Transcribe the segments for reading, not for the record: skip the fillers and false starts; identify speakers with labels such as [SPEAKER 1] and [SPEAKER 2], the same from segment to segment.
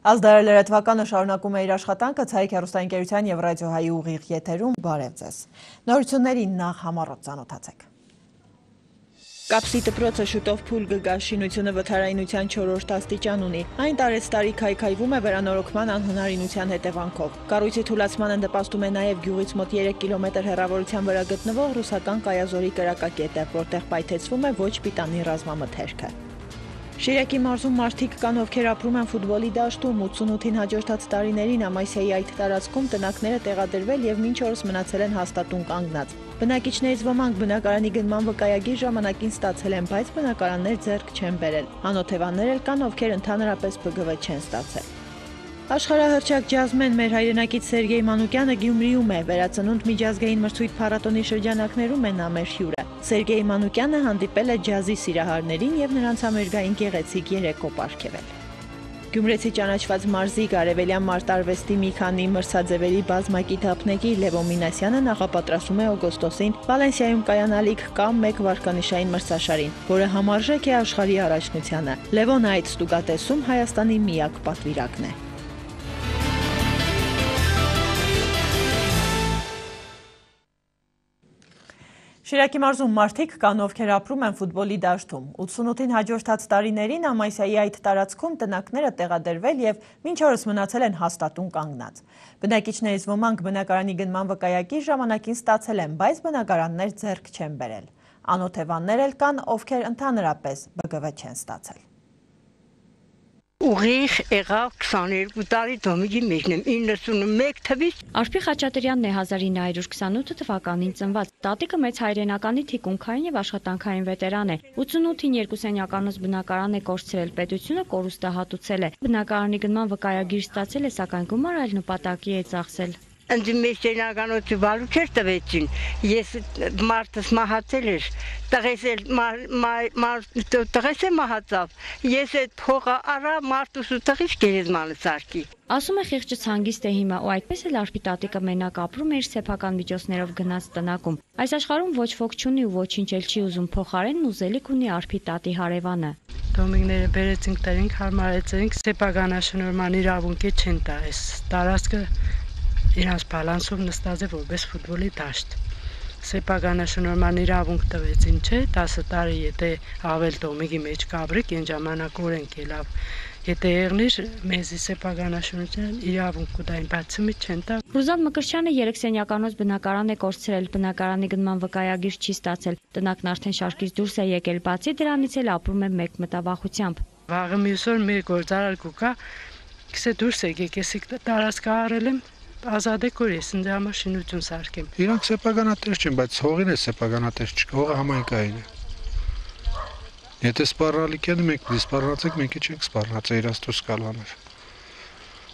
[SPEAKER 1] Ազդարը լրատվականը շարունակում է իր աշխատանքը Ցայք հեռուստաընկերության և ռադիոհայի ուղիղ եթերում բարև ձեզ։ Նորություններին նախ համառոտ ծանոթացեք։ Կապսի դպրոցը շուտով փուլ կգա, շինությունը վթարայնության 4-րդ աստիճան ունի։ Այն տարեցտարի քայքայվում է վերանորոգման անհնարինության հետևանքով։ Կառույցի թուլացմանը նպաստում է նաև գյուղից մոտ 3 կիլոմետր հեռավորության վրա գտնվող ռուսական Կայազորի կրակակետը, որտեղ պայթեցվում է ոչ պիտանի ռազմամթերքը։ Շիրակի մարզում մարդիկ կան, ովքեր ապրում են ֆուտբոլի դաշտում, 88-ին հաջորդած տարիներին Ամասիայի այդ տարածքում տնակները տեղադրվել և մինչ օրս մնացել են հաստատուն կանգնած։ Բնակիչներից ոմանք բնակարանի գնման վկայագիր ժամանակին ստացել են, բայց բնակարաններ ձեռք չեն բերել։ Անօթևաններ էլ կան, ովքեր ընդհանրապես ԲԳՎ չեն ստացել։ Աշխարհահռչակ ջազմեն մեր հայրենակից Սերգեյ Մանուկյանը Գյումրիում է, վերածնունդ միջազգային մրցույթ փառատոնի շրջանակներում է նա մեր հյուրը։ Սերգեյ Մանուկյանը հանդիպել է ջազի սիրահարներին և նրանց համերգային գեղեցիկ երեկո պարգևել։ Գյումրեցի ճանաչված մարզիկ արևելյան մարտարվեստի մի քանի մրցաձևերի բազմակի թափնեկի Լևո Մինասյանը նախապատրաստում է օգոստոսին Վալենսիայում կայանալիք կամ 1 վարկանիշային մրցաշարին, որը համարժեք է աշխարհի առաջնությանը։ Լևոն այդ ստուգատեսում Հայաստանի միակ պատվիրակն է։ Շիրակի մարզում մարդիկ կան, ովքեր ապրում են ֆուտբոլի դաշտում։ 88-ին հաջորդած տարիներին Ամասիայի այդ տարածքում տնակները տեղադրվել և մինչ օրս մնացել են հաստատուն կանգնած։ Բնակիչներից ոմանք բնակարանի գնման վկայագիր ժամանակին ստացել են, բայց բնակարաններ ձեռք չեն բերել։ Անօթևաններ էլ կան, ովքեր ընդհանրապես ԲԳՎ չեն ստացել։
[SPEAKER 2] Ուղիղ եղավ 22 տարի Դոմիկի մեջն եմ 91 թվից։
[SPEAKER 3] Արփի Խաչատրյանն է 1928 թվականին ծնված։ Տատիկը մեծ հայրենականի թիկունքային եւ աշխատանքային վետերան է։ 88-ին երկուսենյականոց բնակարան է կորցրել, պետությունը կորուստը հատուցել է։ Բնակարանի գնման վկայագիր ստացել է, սակայն գումար այլ նպատակի է ծախսել։
[SPEAKER 2] Ընդ մեծ տենականոց բալու չէր տվեցին։ Ես մարդս մահացել էր, տղես է մահացավ։ Ես այդ փողը արա մարդուս ու տղիս գերեզմանը սարքի։
[SPEAKER 3] Ասում է խիղճը ցանգիստ է հիմա ու այդպես էլ Արփի տատիկը մենակ ապրում է իր սեփական միջոցներով գնած տնակում։ Այս աշխարհում ոչ ոք չունի ու ոչինչ էլ չի ուզում փոխարենն ուզելիք ունի Արփի տատի հարևանը։
[SPEAKER 4] Դոմիկները բերեցինք տերինք, հարմարեցինք, սեփականաշնորհման իրավունքի չեն տա այս տարածքը իրանց բալանսով նստած է որպես ֆուտբոլի դաշտ։ Սեփականաշնորհման իրավունք տվեցին, չէ, 10 տարի եթե ավել Դոմիկի մեջ կաբրիկ, այն ժամանակ օրենք ելավ։ Եթե եղնիր մեզի սեփականաշնորհության իրավունք կտային, բայց մի չեն տա։
[SPEAKER 3] Ռուզան Մկրտչյանը 3 սենյականոց բնակարան է կորցրել, բնակարանի գնման վկայագիր չի ստացել։ Տնակն արդեն շարքից դուրս է եկել, բացի դրանից էլ ապրում է մեկ մտավախությամբ։
[SPEAKER 4] Վաղը մյուս օր մեր գործարար կուկա, քսե դուրս եկեք, ես տարածք առել եմ, ազատեք որ ես ինձ համար շինություն սարքեմ։
[SPEAKER 5] Իրանք սեփականատեր չեն, բայց հողին է սեփականատեր չկա, հողը համայնքային է։ Եթե սպառնալիք են, մենք սպառնացեք, մենք չենք սպառնացել իրաց դուրս գալու։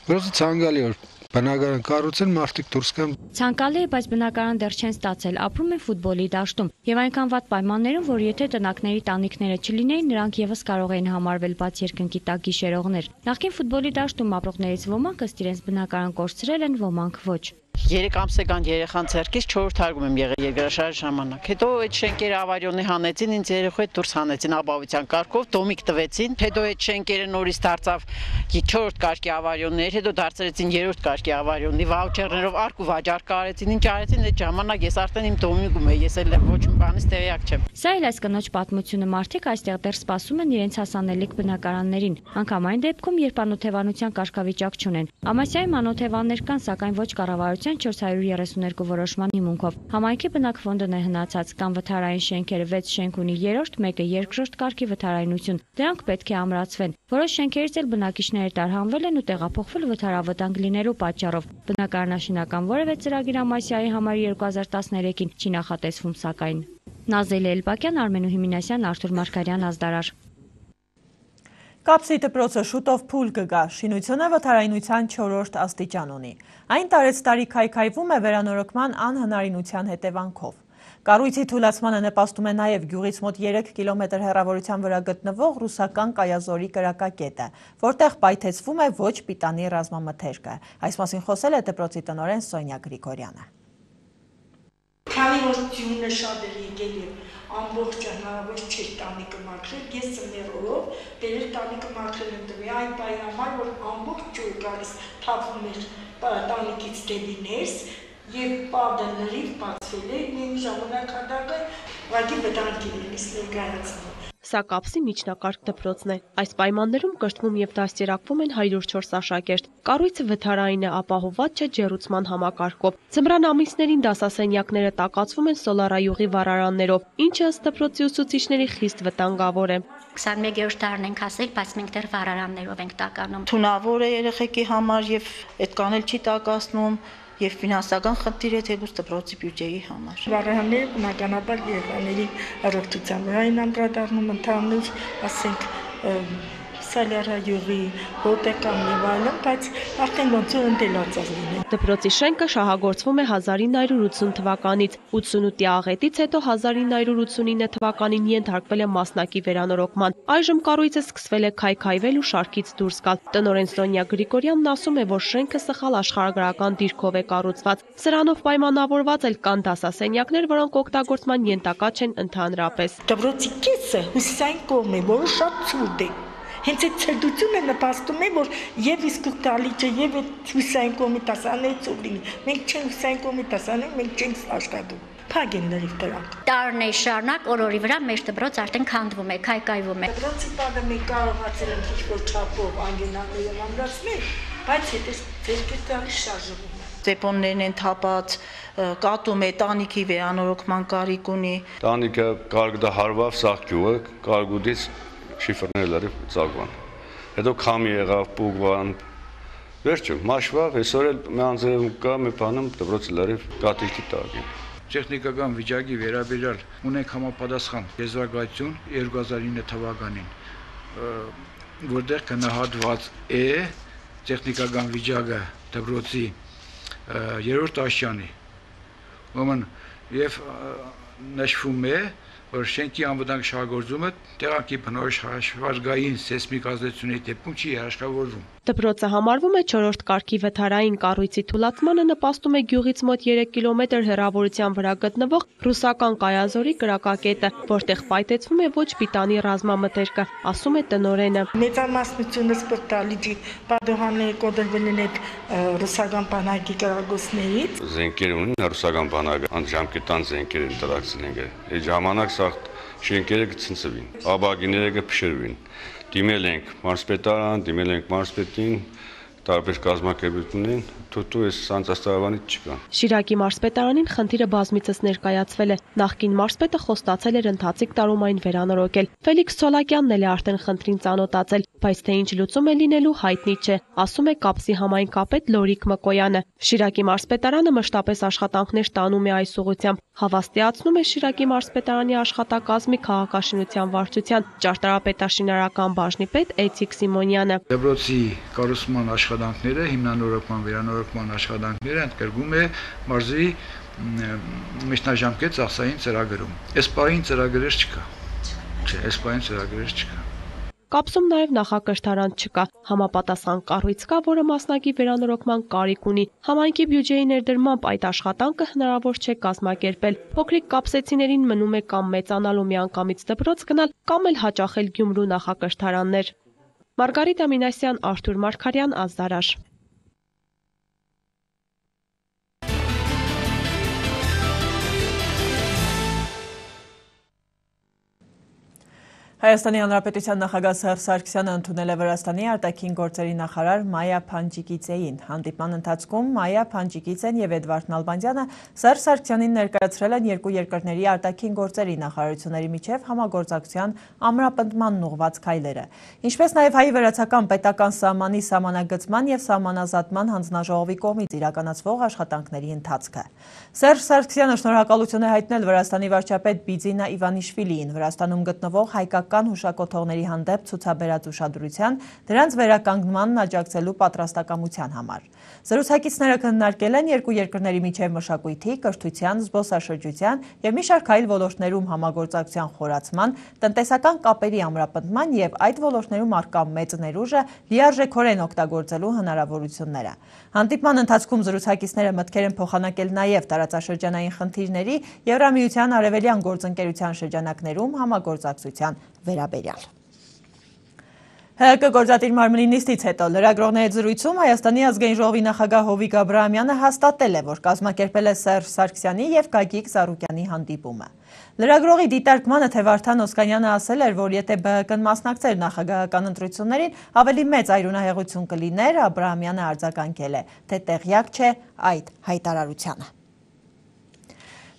[SPEAKER 5] Որովհետեւ ցանկալի որ բնակարան կառուցեն, մարդիկ դուրս գան։
[SPEAKER 3] Ցանկալի է, բայց բնակարան դեռ չեն ստացել, ապրում են ֆուտբոլի դաշտում եւ այնքան վատ պայմաններում, որ եթե տնակների տանիքները չլինեին, նրանք եւս կարող էին համարվել բաց երկնքի տակ գիշերողներ։ Նախկին ֆուտբոլի դաշտում ապրողներից ոմանք ըստ իրենց բնակարան կորցրել են, ոմանք ոչ։
[SPEAKER 6] 3 ամսական երեխան ցերկից 4 թարգում եմ եղել երկրաշարժ ժամանակ։ Հետո այդ շենքերը ավարիոնի հանեցին, ինձ երեխու հետ դուրս հանեցին ապահովության կարգով, Դոմիկ տվեցին։ Հետո այդ շենքերը նորից դարձավ 4-րդ կարգի ավարիոններ, հետո դարձրեցին 3-րդ կարգի ավարիոնի, վաուչերներով արկ ու վաճառք արեցին, ինչ արեցին այդ ժամանակ ես արդեն իմ Դոմիկում եմ, ես էլ ոչ մի բանից տեղյակ չեմ։
[SPEAKER 3] Սա էլ այս կնոջ պատմությունը, մարդիկ այստեղ դեռ սպասում են իրենց հասանելիք բնակարաններին, անգամ այն դեպքում, երբ անօթևանության կարգավիճակ չունեն։ Ամասիայում անօթևաններ կան, սակայն ոչ կառավարության 432 որոշման հիմունքով։ Համայնքի բնակֆոնդն է հնացած, կան վթարային շենքերը, 6 շենք ունի 3-րդ, 1-ը 2-րդ կարգի վթարայնություն։ Դրանք պետք է ամրացվեն։ Որոշ շենքերից էլ բնակիչները տարհանվել են ու տեղափոխվել վթարավտանգ լինելու պատճառով։ Բնակարանաշինական որևէ ծրագիր Ամասիայի համար 2013-ին չի նախատեսվում սակայն։ Նազելի Էլբակյան, Արմենուհի Մինասյան, Արթուր Մարգարյան, Ազդարար։
[SPEAKER 1] Կապսի դպրոցը շուտով փուլ կգա, շինությունը վթարայնության 4-րդ աստիճան ունի։ Այն տարեցտարի քայքայվում է վերանորոգման անհնարինության հետևանքով։ Կառույցի թուլացմանը նպաստում է նաև գյուղից մոտ 3 կիլոմետր հեռավորության վրա գտնվող ռուսական Կայազորի կրակակետը, որտեղ պայթեցվում է ոչ պիտանի ռազմամթերքը։ Այս մասին խոսել է դպրոցի տնօրեն Սոնյա Գրիգորյանը։
[SPEAKER 7] Քանի որ ձյունը շատ է եկել եւ ամբողջ հնարավոր չէր տանիքը մաքրել, ես ծններով բերել տանիքը մաքրել եմ տվի, այն պայի համար, որ ամբողջ ջուրը գալիս թափվում էր տանիքից դեպի ներս եւ պարդը լրիվ բացվել է, միայն ժամանակ հանդակը վագի վտանգ լինելիս ներկայացնում։
[SPEAKER 8] Սա կապսի միջնակարգ դպրոցն է։ Այս պայմաններում կրթվում եւ դաստիարակվում են 104 աշակերտ։ Կառույցը վթարային է, ապահովված չէ ջեռուցման համակարգով։ Ձմռան ամիսներին դասասենյակները տակածվում են սոլարայուղի վառարաններով, ինչը ըստ դպրոցի ուսուցիչների խիստ վտանգավոր է։
[SPEAKER 9] 21-րդ տարին ենք հասել, բայց մենք դեռ վառարաններով ենք տականում։
[SPEAKER 10] Թունավոր է երեխեքի համար եւ այդ կանել չի տակացնում։ Եվ ֆինանսական խնդիր է թեկուզ դպրոցի բյուջեի համար։
[SPEAKER 7] Վառարանները բնականաբար երեխաների առողջության վրա են անդրադառնում ընդհանուր, ասենք, սալարայուղի, հոտեկան եւ այլն, բայց արդեն ոնց որ ընդելացած լինի։
[SPEAKER 8] Դպրոցի շենքը շահագործվում է 1980 թվականից, 88-ի աղետից հետո 1989 թվականին ենթարկվել է մասնակի վերանորոգման։ Այժմ կառույցը սկսվել է քայքայվել ու շարքից դուրս գալ։ Տնօրեն Սոնյա Գրիգորյանն ասում է, որ շենքը սխալ աշխարհագրական դիրքով է կառուցված։ Սրանով պայմանավորված էլ կան դասասենյակներ, որոնք օգտագործման յենթակա չեն ընդհանրապես։
[SPEAKER 7] Դպրոցի կեսը հյուսիսային կողմ է, որը շատ ցուրտ է։ Հենց այդ ցրտությունը նպաստում է, որ եւ իսկ դալիճը եւ այդ հյուսիսային կողմի տասաները ցուրտ լինի։ Մենք չենք հյուսիսային կողմի տասաները, մենք չենք աշխատում։ Փակ են լրիվ դրանք։
[SPEAKER 9] Տարիներ շարունակ օրորի վրա մեր դպրոց արդեն քանդվում է, քայքայվում է։
[SPEAKER 7] Դպրոցի տանը մենք կարողացել ենք ինչ-որ չափով անգենալները ամրացնել, բայց հետո ձերքից տալիս շարժվում է։
[SPEAKER 10] Դեպոններն են թափած, կատում է, տանիքի վերանորոգման կարիք ունի։
[SPEAKER 11] Տանիքը կարգդահարվավ սաղ գյուղը, կարգուդից շիֆրները լրիվ ծագվան։ Հետո քամի եղավ, պուգվան, վերջը մաշվավ, այսօր էլ մի անձրևում կա, մի բանում դպրոցը լրիվ կատիքի տակ է։
[SPEAKER 12] Տեխնիկական վիճակի վերաբերյալ ունենք համապատասխան եզրակացություն 2009 թվականին, որտեղ գնահատված է տեխնիկական վիճակը դպրոցի 3-րդ աշյանի։ Ուրեմն եւ նշվում է, որ շենքի անվտանգ շահագործումը տեղանքի բնորոշ հաշվարկային սեյսմիկ ազդեցությունների դեպքում չի երաշխավորվում։
[SPEAKER 8] Դպրոցը համարվում է 4-րդ կարգի վթարային կառույցի թուլացմանը նպաստում է գյուղից մոտ 3 կիլոմետր հեռավորության վրա գտնվող ռուսական Կայազորի կրակակետը, որտեղ պայթեցվում է ոչ պիտանի ռազմամթերքը, ասում է տնօրենը։
[SPEAKER 7] Մեծամասնությունը սպրտալիջի պատահանները կոտրվել են այդ ռուսական բանակի կրակոցներից։
[SPEAKER 11] Զենքեր ունեն ռուսական բանակը, անջամկետան զենքեր են տրաքցել են։ Այդ ժամանակ սա շենքերը կցնցվին, աբագիները կփշրվին։ Դիմել ենք մարզպետարան, դիմել ենք մարզպետին, տարբեր կազմակերպություններին, թութու այս սանձաստարավանից չկան։
[SPEAKER 8] Շիրակի մարզպետարանին խնդիրը բազմիցս ներկայացվել է։ Նախկին մարզպետը խոստացել էր ընթացիկ տարում այն վերանորոգել։ Ֆելիքս Ցոլակյանն էլ է արդեն խնդրին ծանոթացել, բայց թե ինչ լուծում է լինելու հայտնի չէ, ասում է կապսի համայնքապետ Լորիկ Մկոյանը։ Շիրակի մարզպետարանը մշտապես աշխատանքներ տանում է այս ուղղությամբ, հավաստիացնում է Շիրակի մարզպետարանի աշխատակազմի քաղաքաշինության վարչության ճարտարապետաշինարական բաժնի պետ Էթիկ Սիմոնյանը։
[SPEAKER 12] Դպրոցի կառուցման աշխատանքները, հիմնանորոգման, վերանորոգման աշխատանքները ընդգրկում է մարզի միջնաժամկետ ծախսային ծրագրում։ Այս պահին ծրագրեր չկա։ Չէ, այս պահին ծրագրեր չկա։
[SPEAKER 8] Կապսում նաև նախակրթարան չկա, համապատասխան կառույց կա, որը մասնակի վերանորոգման կարիք ունի։ Համայնքի բյուջեի ներդրմամբ այդ աշխատանքը հնարավոր չէ կազմակերպել։ Փոքրիկ կապսեցիներին մնում է կամ մեծանալու միանգամից դպրոց գնալ, կամ էլ հաճախել Գյումրու նախակրթարաններ։ Մարգարիտ Ամինասյան, Արթուր Մարգարյան, Ազդարար։
[SPEAKER 1] Հայաստանի Հանրապետության նախագահ Սերժ Սարգսյանը ընդունել է Վրաստանի արտաքին գործերի նախարար Մայա Փանջիկիցեին։ Հանդիպման ընթացքում Մայա Փանջիկիցեն եւ Էդվարդ Նալբանդյանը Սերժ Սարգսյանին ներկայացրել են երկու երկրների արտաքին գործերի նախարարությունների միջև համագործակցության ամրապնդմանն ուղղված քայլերը, ինչպես նաեւ հայ-վրացական պետական սահմանի սահմանագծման եւ սահմանազատման հանձնաժողովի կողմից իրականացվող աշխատանքների ընթացքը։ Սերժ Սարգսյանը շնորհակալություն է հայտնել Վրաստանի վարչապետ Բիձինա Իվանիշվիլիին, Վրաստանում գտնվող հայկական հայկական հուշակոթողների հանդեպ ցուցաբերած ուշադրության, դրանց վերականգնմանն աջակցելու պատրաստակամության համար։ Զրուցակիցները քննարկել են երկու երկրների միջև մշակույթի, կրթության, զբոսաշրջության և մի շարք այլ ոլորտներում համագործակցության խորացման, տնտեսական կապերի ամրապնդման և այդ ոլորտներում առկա մեծ ներուժը լիարժեքորեն օգտագործելու հնարավորությունները։ Հանդիպման ընթացքում զրուցակիցները մտքեր են փոխանակել նաև տարածաշրջանային խնդիրների, Եվրամիության արևելյան գործընկերության շրջանակներում համագործակցության վերաբերյալ։ ՀՀԿ գործադիր մարմնի նիստից հետո լրագրողների հետ զրույցում Հայաստանի ազգային ժողովի նախագահ Հովիկ Աբրահամյանը հաստատել է, որ կազմակերպել է Սերժ Սարգսյանի և Գագիկ Ծառուկյանի հանդիպումը։ Լրագրողի դիտարկմանը թե Վարդան Օսկանյանը ասել էր, որ եթե ԲՀԿ-ն մասնակցեր նախագահական ընտրություններին, ավելի մեծ այրունահեղություն կլիներ, Աբրահամյանը արձագանքել է, թե տեղյակ չէ այդ հայտարարությանը։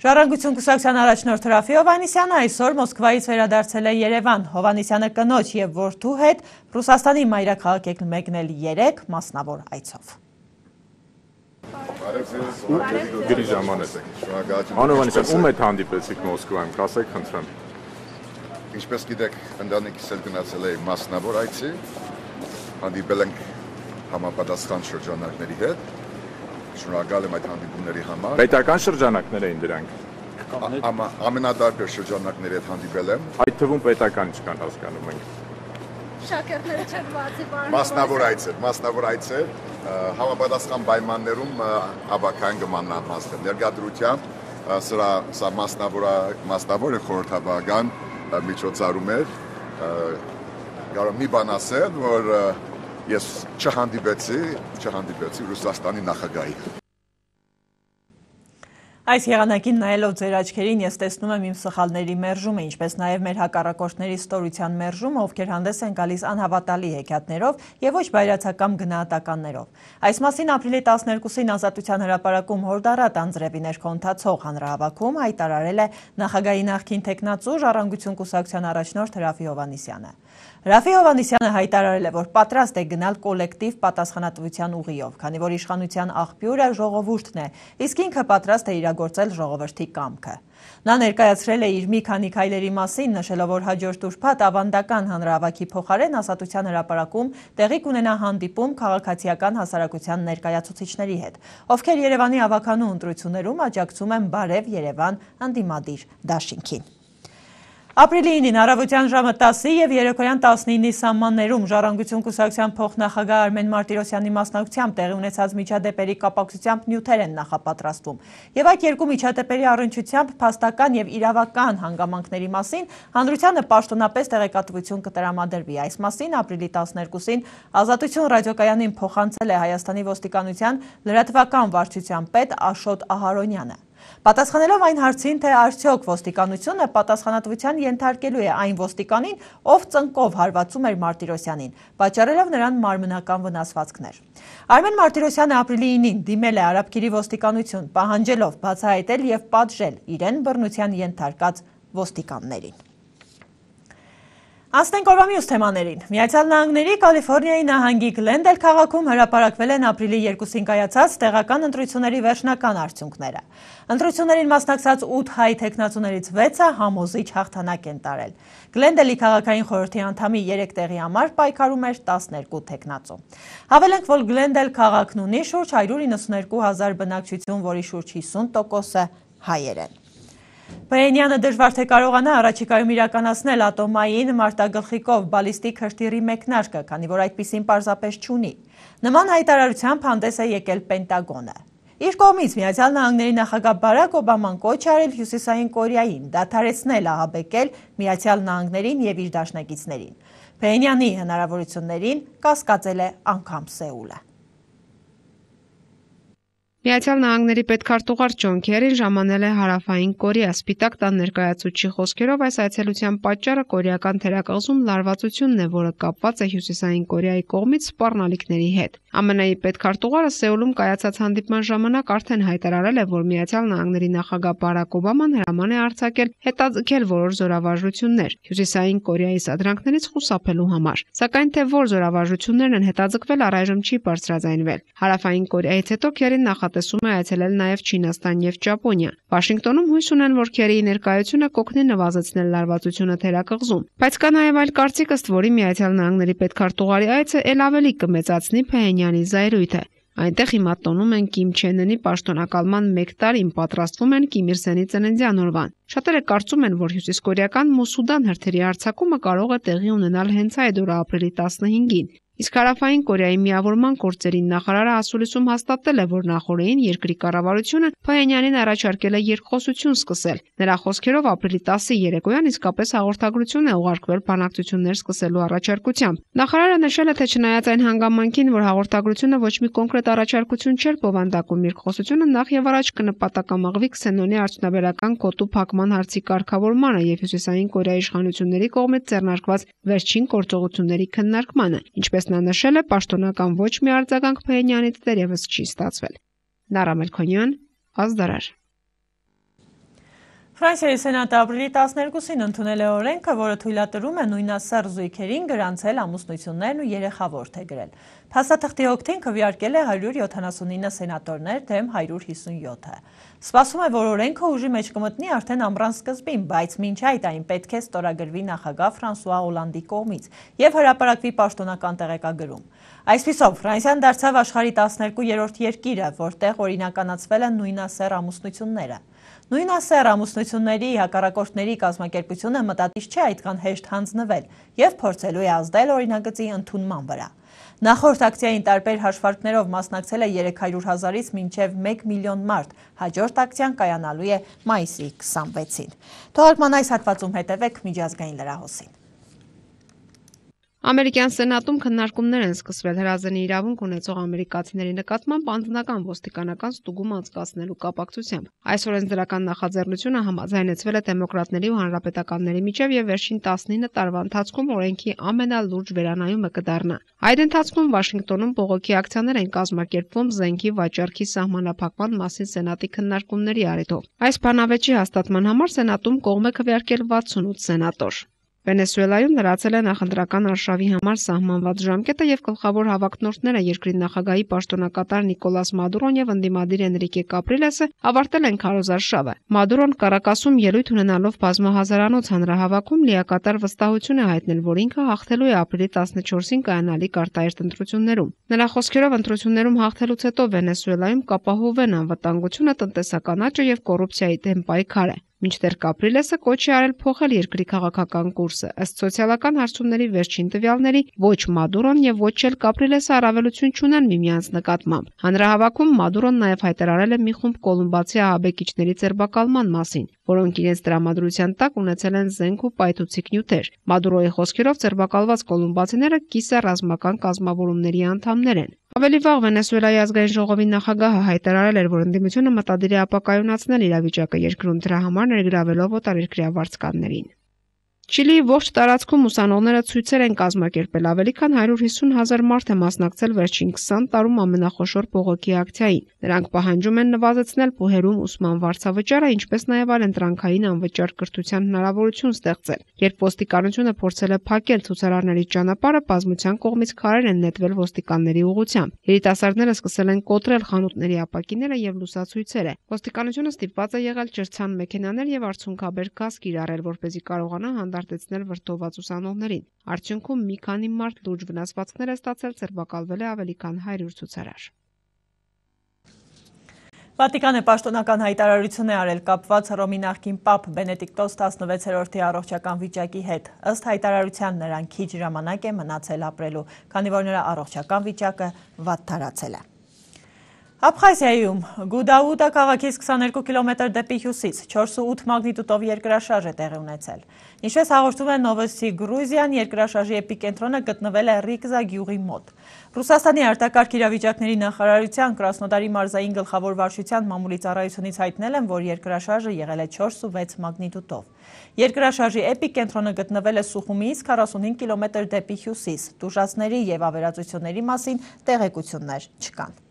[SPEAKER 1] Ժառանգություն կուսակցության առաջնորդ Ռաֆի Հովհաննիսյանը այսօր Մոսկվայից վերադարձել է Երևան։ Հովհաննիսյանը կնոջ և որդու հետ Ռուսաստանի մայրաքաղաք է մեկնել 3 մասնավոր այցով։
[SPEAKER 13] Գրի ժամանակ եք։ Հովհաննիսյան, ում հետ հանդիպեցիք Մոսկվայում, կասեք խնդրեմ։
[SPEAKER 14] Ինչպես գիտեք, ընտանիքիս հետ գնացել էի մասնավոր այցի, հանդիպել ենք համապատասխան շրջանակների հետ։ Շնորհակալ եմ այդ հանդիպումների համար։
[SPEAKER 13] Պետական շրջանակներ էին դրանք։
[SPEAKER 14] Ամենատարբեր շրջանակների հետ հանդիպել եմ։
[SPEAKER 13] Այդ թվում պետական չկան, հասկանում ենք։
[SPEAKER 15] Շաքերտները չեն բացի բան։
[SPEAKER 14] Մասնավոր այցեր, համապատասխան պայմաններում հավաքային կմանան մասներ։ Ներկայությամբ սա մասնավոր է խորհրդաբանական միջոցառում էր։ Կարող մի բան ասել, որ ես չհանդիպեցի Ռուսաստանի նախագահի։
[SPEAKER 1] Այս եղանակին նայելով ձեր աչքերին ես տեսնում եմ իմ սխալների մերժումը, ինչպես նաև մեր հակառակորդների ստորության մերժումը, ովքեր հանդես են գալիս անհավատալի հեքիաթներով և ոչ բայրացակամ գնահատականներով։ Այս մասին ապրիլի 12-ին Ազատության հրապարակում հորդառատ անձրևի ներքո ընթացող հանրահավաքում հայտարարել է նախագահի նախկին թեկնածու Ժառանգություն կուսակցության առաջնորդ Ռաֆի Հովհաննիսյանը։ Ռաֆի Հովհաննիսյանը հայտարարել է, որ պատրաստ է գնալ կոլեկտիվ պատասխանատվության ուղիով, քանի որ իշխանության աղբյուրը ժողովուրդն է, իսկ ինքը պատրաստ է իրագործել ժողովրդի կամքը։ Նա ներկայացրել է իր մի քանի քայլերի մասին, նշելով, որ հաջորդ ուրբաթ ավանդական հանրահավաքի փոխարեն Ազատության հրապարակում տեղի կունենա հանդիպում քաղաքացիական հասարակության ներկայացուցիչների հետ, ովքեր Երևանի ավականու ընտրություններում աջակցում են Բարև Երևան ընդդիմադիր դաշինքին։ Ապրիլի 9-ին առավոտյան ժամը 10-ի և երեկոյան 19-ի սահմաններում Ժառանգություն կուսակցության փոխնախագահ Արմեն Մարտիրոսյանի մասնակցությամբ տեղի ունեցած միջադեպերի կապակցությամբ նյութեր են նախապատրաստվում, և այդ երկու միջադեպերի առնչությամբ փաստական և իրավական հանգամանքների մասին հանրությանը պաշտոնապես տեղեկատվություն կտրամադրվի։ Այս մասին ապրիլի 12-ին Ազատություն ռադիոկայանին փոխանցել է Հայաստանի ոստիկանության լրատվական վարչության պետ Աշոտ Ահարոնյանը։ Պատասխանելով այն հարցին, թե արդյոք ոստիկանությունը պատասխանատվության ենթարկելու է այն ոստիկանին, ով ծնկով հարվածում էր Մարտիրոսյանին, պատճառելով նրան մարմնական վնասվածքներ։ Արմեն Մարտիրոսյանը ապրիլի 9-ին դիմել է Արաբքիրի ոստիկանություն, պահանջելով բացահայտել և պատժել իրեն բռնության ենթարկած ոստիկաններին։ Անցնենք օրվա մյուս թեմաներին։ Միացյալ Նահանգների Կալիֆոռնիայի նահանգի Գլենդել քաղաքում հրապարակվել են ապրիլի 2-ին կայացած տեղական ընտրությունների վերջնական արդյունքները։ Ընտրություններին մասնակցած 8 հայ թեկնածուներից 6-ը համոզիչ հաղթանակ են տարել։ Գլենդելի քաղաքային խորհրդի անդամի 3 տեղի համար պայքարում էր 12 թեկնածու։ Հավելենք, որ Գլենդել քաղաքն ունի շուրջ 192,000 բնակչություն, որի շուրջ 50%-ը հայեր են։ Փայինյանը դժվար թե կարողանա առաջիկայում իրականացնել ատոմային մարտագլխիկով բալիստիկ հրթիռի մեկնարկը, քանի որ այդպիսին պարզապես չունի։ Նման հայտարարությամբ հանդես է եկել Պենտագոնը։ Իր կողմից Միացյալ Նահանգների նախագահ Բարակ Օբաման կոչ արել Հյուսիսային Կորեային դադարեցնել ահաբեկել Միացյալ Նահանգներին և իր դաշնակիցներին։ Փայինյանի հնարավորություններին կասկածել է անգամ Սեուլը։
[SPEAKER 16] Միացյալ Նահանգների պետքարտուղար Ջոն Քերին ժամանել է Հարավային Կորեա։ Սպիտակ տան ներկայացուցչի խոսքերով այս այցելության պատճառը կորեական թերակղզում լարվածությունն է, որը կապված է Հյուսիսային Կորեայի կողմից սպառնալիքների հետ։ ԱՄՆ-ի պետքարտուղարը Սեուլում կայացած հանդիպման ժամանակ արդեն հայտարարել է, որ Միացյալ Նահանգների նախագահ Բարակ Օբաման հրաման է արձակել հետաձգել որոշ զորավարժություններ Հյուսիսային Կորեայի սադրանքներից խուսափելու համար։ Սակայն թե որ զորավարժություններն են հետաձգվել, առայժմ չի բարձրաձայնվել։ Հարավային Կորեայից հետո Քերին նախատեսում է այցելել նաև Չինաստան եւ Ճապոնիա։ Վաշինգտոնում հույս ունեն, որ Քերիի ներկայությունը կօգնի նվազեցնել լարվածությունը Թերակղզում։ Բայց կա նաև այլ կարծիք, ըստ որի Միացյալ Նահանգների պետքարտուղարի այցը ել ավելի կմեծացնի Փահենյանի զայրույթը։ Այնտեղ հիմա տոնում են Կիմ Չեն Ընի պաշտոնակալման 1 տարին, պատրաստվում են Կիմ Իր Սենի ծննդյան օրվան։ Շատերը կարծում են, որ հյուսիսկորեական Մոսուդան հրթիռի արձակումը կարող է տեղի ունենալ հենց այդ օրը ապրիլի 15-ին։ Իսկ Հարավային Կորեայի միավորման գործերի նախարարը ասուլիսում հաստատել է, որ նախորդին երկրի կառավարությունը Փահենյանին առաջարկել է երկխոսություն սկսել։ Նրա խոսքերով ապրիլի 10-ի երեկոյան իսկապես հաղորդագրություն է ուղարկվել բանակցություններ սկսելու առաջարկությամբ։ Նախարարը նշել է, թե չնայած այն հանգամանքին, որ հաղորդագրությունը ոչ մի կոնկրետ առաջարկություն չէր բովանդակում, երկխոսությունը նախ եւ առաջ կնպատակամղվի Քսենոնի արդյունաբերական գոտու փակման հարցի կարգավորմանը եւ Հյուսիսային Կորեայի իշխանությունների կողմից ձեռնարկված վերջին գործողությունների քննարկմանը, ինչպես նա նշել է, պաշտոնական ոչ մի արձագանք Փահենյանից դեռևս չի ստացվել։ Նարա Մելքոնյան, Ազդարար։
[SPEAKER 1] Ֆրանսիայի Սենատը ապրիլի 12-ին ընդունել է օրենքը, որը թույլատրում է նույնասեռ զույգերին գրանցել ամուսնություններն ու երեխավորդ է գրել։ Փաստաթղթի օգտին քվեարկել է 179 սենատորներ դեմ 157-ը։ Սպասվում է, որ օրենքը ուժի մեջ կմտնի արդեն ամռան սկզբին, բայց մինչ այդ այն պետք է ստորագրվի նախագահ Ֆրանսուଆ Օլանդի կողմից եւ հրապարակվի պաշտոնական տեղեկագրում։ Այսպիսով, Ֆրանսիան դարձավ աշխարհի 12-րդ երկիրը, որտեղ օրինականացվել են նույնասեռ ամուսնությունները։ Նույնասեռ ամուսնությունների հակառակորդների կազմակերպությունը մտադիր չէ այդքան հեշտ հանձնվել եւ փորձելու է ազդել օրինագծի ընդունման վրա։ Նախորդ ակցիային տարբեր հաշվարկներով մասնակցել է 300,000-ից մինչև 1 միլիոն մարդ, հաջորդ ակցիան կայանալու է մայիսի 26-ին։ Թողարկման այս հատվածում հետևեք միջազգային լրահոսին։
[SPEAKER 16] Ամերիկյան Սենատում քննարկումներ են սկսվել հրազենի իրավունք ունեցող ամերիկացիների նկատմամբ անձնական ոստիկանական ստուգում անցկացնելու կապակցությամբ։ Այսօր ընտրական նախաձեռնությունը համաձայնեցվել է դեմոկրատների ու հանրապետականների միջև եւ վերջին 19 տարվա ընթացքում օրենքի ամենալուրջ վերանայումը կդառնա։ Այդ ընթացքում Վաշինգտոնում բողոքի ակցիաներ են կազմակերպվում զենքի վաճառքի սահմանափակման մասին Սենատի քննարկումների առիթով։ Այս բանավեճի հաստատման համար Սենատում կողմ է քվեարկել 68 սենատոր։ Վենեսուելայում լրացել է նախընտրական արշավի համար սահմանված ժամկետը եւ գլխավոր հավակնորդները երկրի նախագահի պաշտոնակատար Նիկոլաս Մադուրոն եւ ընդդիմադիր Էնրիկե Կապրիլեսը ավարտել են քարոզարշավը։ Մադուրոն Կարակասում ելույթ ունենալով բազմահազարանոց հանրահավաքում լիակատար վստահություն է հայտնել, որ ինքը հաղթելու է ապրիլի 14-ին կայանալիք արտահերթ ընտրություններում։ Նրա խոսքերով ընտրություններում հաղթելուց հետո Վենեսուելայում կապահովեն անվտանգությունը, տնտեսական աճը եւ կոռուպցիայի դեմ պայքարը։ Մինչդեռ Կապրիլեսը կոչ է արել փոխել երկրի քաղաքական կուրսը։ Ըստ սոցիալական հարցումների վերջին տվյալների, ոչ Մադուրոն եւ ոչ էլ Կապրիլեսը առավելություն չունեն միմյանց նկատմամբ։ Հանրահավաքում Մադուրոն նաեւ հայտարարել է մի խումբ կոլումբացի ահաբեկիչների ձերբակալման մասին, որոնք իրենց տրամադրության տակ ունեցել են զենք ու պայթուցիկ նյութեր։ Մադուրոյի խոսքերով ձերբակալված կոլումբացիները կիսա ռազմական կազմավորումների անդամներ են։ Ավելի վաղ Վենեսուելայի ազգային ժողովի նախագահը հայտարարել էր, որ ընդդիմությունը մտադիր է ապակայունացնել իրավիճակը երկրում, դրա համար ներգրավելով օտարերկրյա վարձկաններին։ Չիլիի ողջ տարածքում ուսանողները ցույցեր են կազմակերպել, ավելի քան 150,000 մարդ է մասնակցել վերջին 20 տարում ամենախոշոր բողոքի ակցիային։ Նրանք պահանջում են նվազեցնել բուհերում ուսման վարձավճարը, ինչպես նաև այլ ընտրանքային անվճար կրթության հնարավորություն ստեղծել։ Երբ ոստիկանությունը փորձել է փակել ցուցարարների ճանապարհը, բազմության կողմից քարեր են նետվել ոստիկանների ուղղությամբ։ Երիտասարդները սկսել են կոտրել խանութների ապակիները եւ լուսացույցերը։ Ոստիկանությունը ստիպված է եղել ջրցան մեքենաներ եւ արցունքաբեր գազ կիրառել, որպեսզի կարողանա հանդարտեցնել վրդոված ուսանողներին։ Արդյունքում մի քանի մարդ լուրջ վնասվածքներ է ստացել, ձերբակալվել է ավելի քան 100 ցուցարար։
[SPEAKER 1] Վատիկանը պաշտոնական հայտարարություն է արել կապված Հռոմի նախկին պապ Բենեդիկտոս 16-րդի առողջական վիճակի հետ։ Ըստ հայտարարության նրան քիչ ժամանակ է մնացել ապրելու, քանի որ նրա առողջական վիճակը վատթարացել է։ Աբխազիայում Գուդաուտա քաղաքից 22 կիլոմետր դեպի հյուսիս 4.8 մագնիտուդով երկրաշարժ է տեղի ունեցել։ Ինչպես հաղորդում է Նովոստի Գրուզիան, երկրաշարժի էպիկենտրոնը գտնվել է Ռիգզա գյուղի մոտ։ Ռուսաստանի արտակարգ իրավիճակների նախարարության Կրասնոդարի մարզային գլխավոր վարչության մամուլի ծառայությունից հայտնել են, որ երկրաշարժը եղել է 4.6 մագնիտուդով։ Երկրաշարժի էպիկենտրոնը գտնվել է Սուխումից 45 կիլոմետր դեպի հյուսիս։ Տուժածների եւ ավերածությունների մասին տեղեկություններ չկան։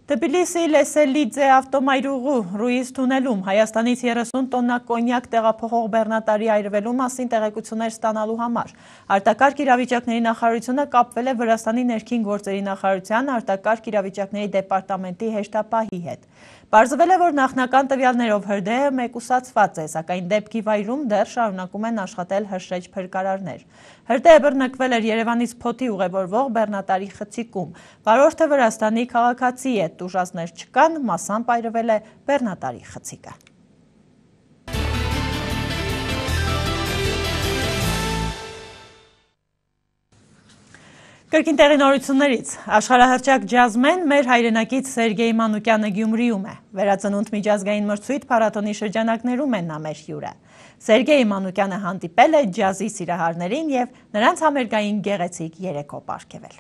[SPEAKER 1] Թբիլիսի Լեսելիձե ավտոմայրուղու Ռուիզ թունելում Հայաստանից 30 տոննա կոնյակ տեղափոխող բեռնատարի այրվելու մասին տեղեկություններ ստանալու համար արտակարգ իրավիճակների նախարարությունը կապվել է Վրաստանի ներքին գործերի նախարարության արտակարգ իրավիճակների դեպարտամենտի հեշտապահի հետ։ Պարզվել է, որ նախնական տվյալներով հրդեհը մեկուսացված է, սակայն դեպքի վայրում դեռ շարունակում են աշխատել հրշեջ փրկարարներ։ Հրդեհը բռնկվել էր Երևանից Փոթի ուղևորվող բեռնատարի խցիկում։ Վարորդը Վրաստանի քաղաքացի է, տուժածներ չկան, մասամբ այրվել է բեռնատարի խցիկը։ Կրկին տեղի նորություններից աշխարհահռչակ ջազմեն մեր հայրենակից Սերգեյ Մանուկյանը Գյումրիում է։ Վերածնունդ միջազգային մրցույթ փառատոնի շրջանակներում են նա մեր հյուրը։ Սերգեյ Մանուկյանը հանդիպել է ջազի սիրահարներին եւ նրանց համերգային գեղեցիկ երեկո պարգևել։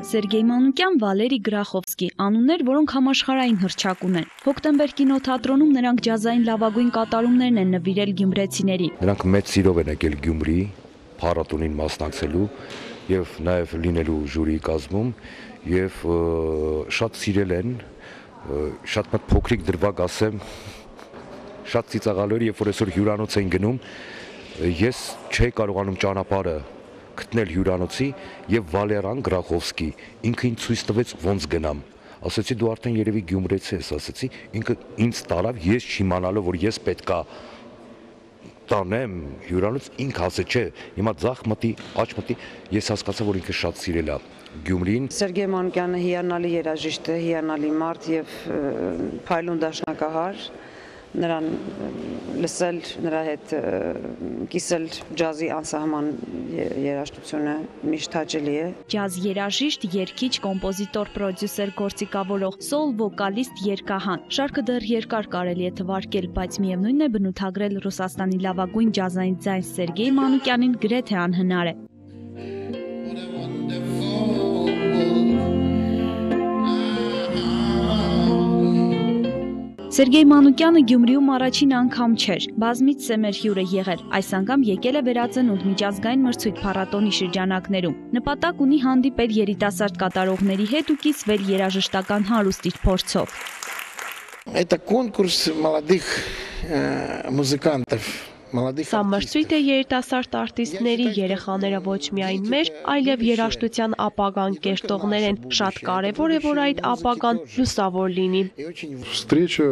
[SPEAKER 3] Սերգեյ Մանուկյան, Վալերի Գրախովսկի անուններ, որոնք համաշխարհային հռչակ ունեն։ Հոկտեմբեր կինոթատրոնում նրանք ջազային լավագույն կատարումներն են նվիրել գյումրեցիներին։
[SPEAKER 17] Նրանք մեծ սիրով են եկել Գյումրի, փառատոնին մասնակցելու եւ նաեւ լինելու ժյուրիի կազմում եւ շատ սիրել են, շատ փոքրիկ դրվագ ասեմ, շատ ծիծաղալու էր, երբ որ այսօր հյուրանոց են գնում, ես չէի կարողանում ճանապարհը գտնել հյուրանոցի եւ Վալերան Գրախովսկի ինքը ինձ ցույց տվեց ոնց գնամ։ Ասացի դու արդեն երևի գյումրեցի ես, ասացի, ինքը ինձ տարավ, ես չիմանալով որ ես պետքա տանեմ հյուրանոց, ինքը ասեց չէ, հիմա ձախ մտի, աջ մտի, ես հասկացա որ ինքը շատ սիրել է Գյումրին։
[SPEAKER 18] Սերգեյ Մանուկյանը հիանալի երաժիշտ է, հիանալի մարդ եւ փայլուն դաշնակահար։ Նրան լսել, նրա հետ կիսել ջազի անսահման երաժշտությունը միշտ հաճելի է։
[SPEAKER 3] Ջազ երաժիշտ, երգիչ, կոմպոզիտոր, պրոդյուսեր, գործիքավորող, սոլ, վոկալիստ, երգահան։ Շարքը դեռ երկար կարելի է թվարկել, բայց միևնույն է բնութագրել Ռուսաստանի լավագույն ջազային ձայն Սերգեյ Մանուկյանին գրեթե անհնար է։ Սերգեյ Մանուկյանը Գյումրիում առաջին անգամ չէր, բազմից է մեր հյուրը եղել, այս անգամ եկել է վերածնունդ միջազգային մրցույթ փառատոնի շրջանակներում։ Նպատակ ունի հանդիպել երիտասարդ կատարողների հետ ու կիսվել երաժշտական հարուստ իր փորձով։
[SPEAKER 19] Это конкурс молодых музыкантов.
[SPEAKER 8] Սա մրցույթ է երիտասարդ արտիստների, երեխաները ոչ միայն մեր, այլև երաժշտության ապագան կերտողներ են։ Շատ կարևոր է, որ այդ ապագան լուսավոր լինի։
[SPEAKER 20] Встреча,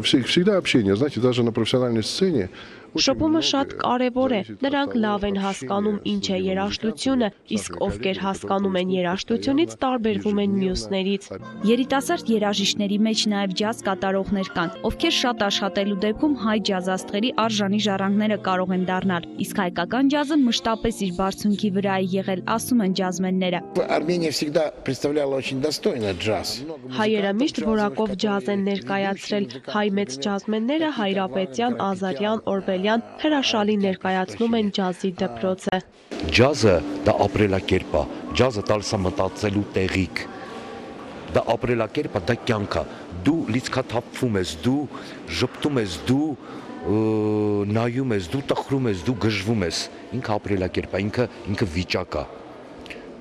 [SPEAKER 20] всегда общение, знаете, даже на профессиональной сцене.
[SPEAKER 8] Շփումը շատ կարևոր է։ Նրանք լավ են հասկանում ինչ է երաժշտությունը, իսկ ովքեր հասկանում են երաժշտությունից, տարբերվում են մյուսներից։
[SPEAKER 3] Երիտասարդ երաժիշտների մեջ նաև ջազ կատարողներ կան, ովքեր շատ աշխատելու դեպքում հայ ջազաստղերի արժանի ժառանգները կարող են դառնալ, իսկ հայկական ջազը մշտապես իր բարձունքի վրա է եղել, ասում են ջազմենները։
[SPEAKER 19] Армения всегда представляла очень достойно джаз.
[SPEAKER 8] Հայերը միշտ որակով ջազ են ներկայացրել, հայ մեծ ջազմենները Հայրապետյան, Ազարյան, Օրբելյան հրաշալի ներկայացնում են ջազի դպրոցը։
[SPEAKER 17] Ջազը դա ապրելակերպ է, ջազը տալիս է մտածելու տեղիք։ Դա ապրելակերպ է, դա կյանք է։ Դու լիցքաթափվում ես, դու ժպտում ես, դու նայում ես, դու տխրում ես, դու գժվում ես։ Ինքը ապրելակերպ է, ինքը վիճակ է։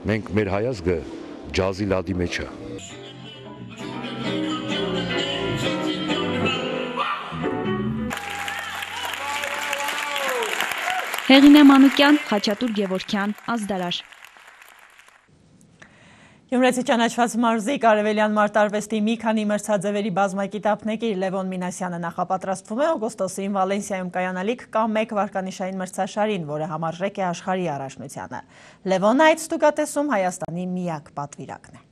[SPEAKER 17] Մենք մեր հայազգը ջազի լադի մեջ է։
[SPEAKER 3] Հեղինե Մանուկյան, Խաչատուր Գևորգյան, Ազդարար։
[SPEAKER 1] Գյումրեցի ճանաչված մարզիկ Արևելյան մարտարվեստի մի քանի մրցաձևերի բազմակիտափնեկիր Լևոն Մինասյանը նախապատրաստվում է օգոստոսին Վալենսիայում կայանալիք K1 վարկանիշային մրցաշարին, որը համարժեք է աշխարհի առաջնությանը։ Լևոնը այդ ստուգատեսում Հայաստանի միակ պատվիրակն է։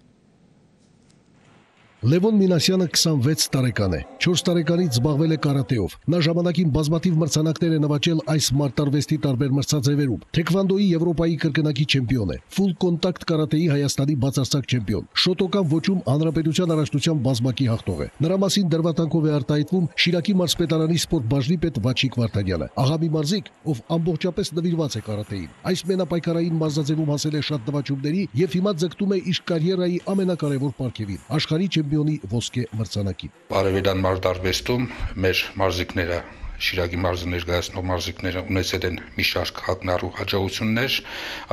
[SPEAKER 21] Լևոն Մինասյանը 26 տարեկան է, 4 տարեկանից զբաղվել է կարատեով։ Նա ժամանակին բազմաթիվ մրցանակներ է նվաճել այս մարտարվեստի տարբեր մրցաձևերում։ Թեքվանդոյի Եվրոպայի կրկնակի չեմպիոն է, ֆուլ կոնտակտ կարատեի Հայաստանի բացարձակ չեմպիոն, շոտոկան ոճում հանրապետության առաջնության բազմակի հաղթող է։ Նրա մասին դրվատանքով է արտահայտվում Շիրակի մարզպետարանի սպորտ բաժնի պետ Վաչիկ Վարդանյանը։ Ահա մի մարզիկ, ով ամբողջապես նվիրված է կարատեին։ Այս մենապայքարային մարզաձևում հասել է շատ նվաճումների եւ հիմա ձգտում է իր կարիերայի ամենակարևոր պարգևին՝ աշխարհի չեմպիոնի ոսկե մրցանակին։
[SPEAKER 22] Արևելյան մարզարվեստում մեր մարզիկները, Շիրակի մարզը ներկայացնող մարզիկները ունեցել են մի շարք հագնառու հաջողություններ,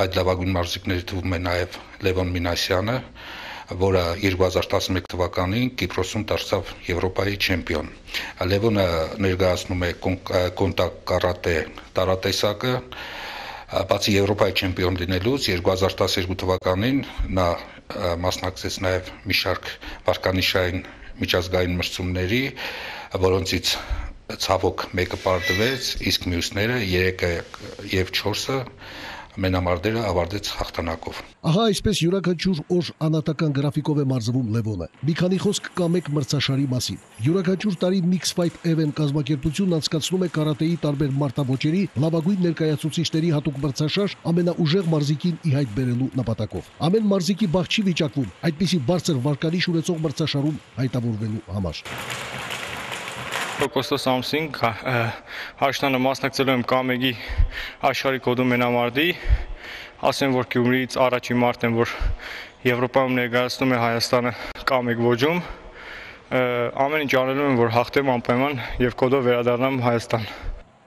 [SPEAKER 22] այդ լավագույն մարզիկների թվում է նաև Լևոն Մինասյանը, որը 2011 թվականին Կիպրոսում դարձավ Եվրոպայի չեմպիոն։ Լևոնը ներկայացնում է կոնտակտ կարատե տարատեսակը, բացի Եվրոպայի չեմպիոն լինելուց 2012 թվականին նա մասնակցեց նաև մի շարք վարկանիշային միջազգային մրցումների, որոնցից ցավոք մեկը պարտվեց, իսկ մյուսները 3-ը եւ 4-ը մենամարտերը ավարտեց հաղթանակով։
[SPEAKER 21] Ահա այսպես յուրաքանչյուր օր անատական գրաֆիկով է մարզվում Լևոնը։ Մի քանի խոսք կա մեկ մրցաշարի մասին։ Յուրաքանչյուր տարի Mix Fight Event կազմակերպությունն անցկացնում է կարատեի տարբեր մարտավոճերի լավագույն ներկայացուցիչների հատուկ մրցաշար ամենաուժեղ մարզիկին ի հայտ բերելու նպատակով։ Ամեն մարզիկի բախ չի վիճակվում այդպիսի բարձր վարկանիշ ունեցող մրցաշարում հայտավորվելու համար։
[SPEAKER 23] Օգոստոս ամսին Հայաստանը մասնակցելու եմ Կամեգի աշխարհի կոդու մենամարտի, ասեմ, որ Գյումրիից առաջին մարդ եմ, որ Եվրոպայում ներկայացնում է Հայաստանը Կամեգ ոճում, ամեն ինչ անելու եմ, որ հաղթեմ անպայման եւ կոդով վերադառնամ Հայաստան։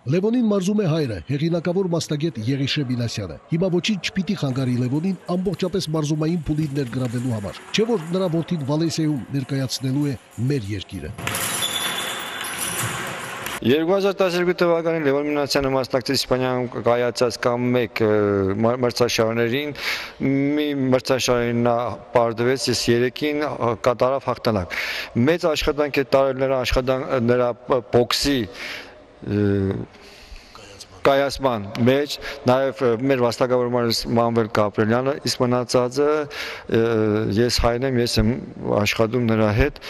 [SPEAKER 21] Լևոնին մարզում է հայրը, հեղինակավոր մասնագետ Եղիշե Մինասյանը։ Հիմա ոչինչ չպիտի խանգարի Լևոնին ամբողջապես մարզումային փուլին ներգրավելու համար, չէ՞ որ նրա որդին Վալենսիայում ներկայացնելու է մեր երկիրը։
[SPEAKER 24] 2012 թվականին Լևոն Մինասյանը մասնակցեց Իսպանիայում կայացած Կամեգ մրցաշարերին, մի մրցաշարին նա պարտվեց, ես 3-ին կատարավ հաղթանակ։ Մեծ աշխատանք է տարել նրա բոքսի կայացման մեջ, նաև մեր վաստակավորումից Մանվել Գաբրելյանը, իսկ մնացածը ես հայրն եմ, ես եմ աշխատում նրա հետ։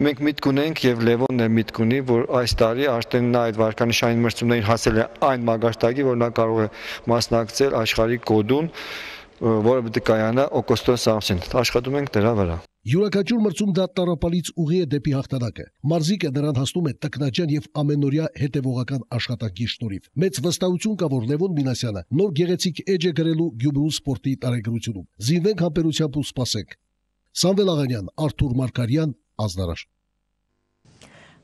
[SPEAKER 24] Մենք միտք ունենք եւ Լևոնն է միտք ունի, որ այս տարի արդեն նա այդ վարկանիշային մրցումներին հասել է այն մագարտակի, որ նա կարող է մասնակցել աշխարհի կոդուն, որը պետք է կայանա օգոստոս ամսին։ Աշխատում ենք դրա վրա։
[SPEAKER 21] Յուրաքանչյուր մրցում դա տառապալից ուղի է դեպի հաղթանակը։ Մարզիկը նրան հասնում է տքնաջան եւ ամենօրյա հետեւողական աշխատանքի շնորհիվ։ Մեծ վստահություն կա, որ Լևոն Մինասյանը նոր գեղեցիկ էջ է գրելու Գյումրու սպորտի տարեգրությունում։ Զինվենք համբերությամբ ու սպասենք։ Սամվել Աղանյան, Արթուր Մարկարյան, Ազնարաշ։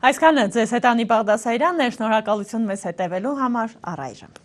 [SPEAKER 1] Այսքանը ձեզ հետ Անի Բաղդասարյանն էր, շնորհակալություն մեզ հետևելու համար, առայժմ։